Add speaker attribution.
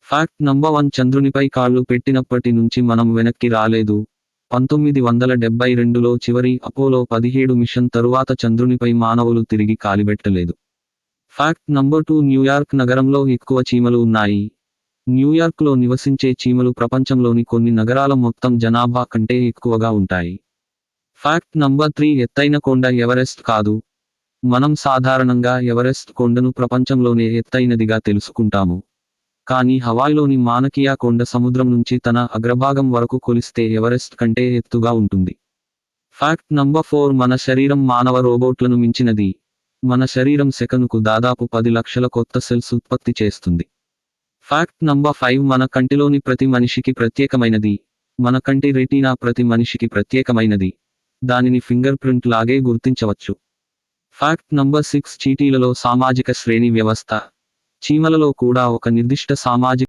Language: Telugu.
Speaker 1: ఫ్యాక్ట్ నంబర్ 1 చంద్రునిపై కాళ్ళు పెట్టినప్పటి నుంచి మనం వెనక్కి రాలేదు. 1972లో చివరి అపోలో 17 మిషన్ తరువాత చంద్రునిపై మానవులు తిరిగి కాలిబెట్టలేదు. ఫ్యాక్ట్ నంబర్ 2 న్యూయార్క్ నగరంలో ఎక్కువ చీమలు ఉన్నాయి. న్యూయార్క్లో నివసించే చీమలు ప్రపంచంలోని కొన్ని నగరాల మొత్తం జనాభా కంటే ఎక్కువగా ఉంటాయి. ఫ్యాక్ట్ నంబర్ 3 ఎత్తైన కొండ ఎవరెస్ట్ కాదు. మనం సాధారణంగా ఎవరెస్ట్ కొండను ప్రపంచంలోనే ఎత్తైనదిగా తెలుసుకుంటాము. కానీ హవాయిలోని మానకియా కొండ సముద్రం నుంచి తన అగ్రభాగం వరకు కొలిస్తే ఎవరెస్ట్ కంటే ఎత్తుగా ఉంటుంది. ఫ్యాక్ట్ నంబర్ 4 మన శరీరం మానవ రోబోట్లను మించినది. మన శరీరం సెకనుకు దాదాపు 10 లక్షల కొత్త సెల్స్ ఉత్పత్తి చేస్తుంది. ఫ్యాక్ట్ నంబర్ 5 మన కంటిలోని ప్రతి మనిషికి ప్రత్యేకమైనది. మన కంటి రెటీనా ప్రతి మనిషికి ప్రత్యేకమైనది. దానిని ఫింగర్ ప్రింట్ లాగే గుర్తించవచ్చు. ఫ్యాక్ట్ నంబర్ 6 చీటీలలో సామాజిక శ్రేణి వ్యవస్థ. చీమలలో కూడా ఒక నిర్దిష్ట సామాజిక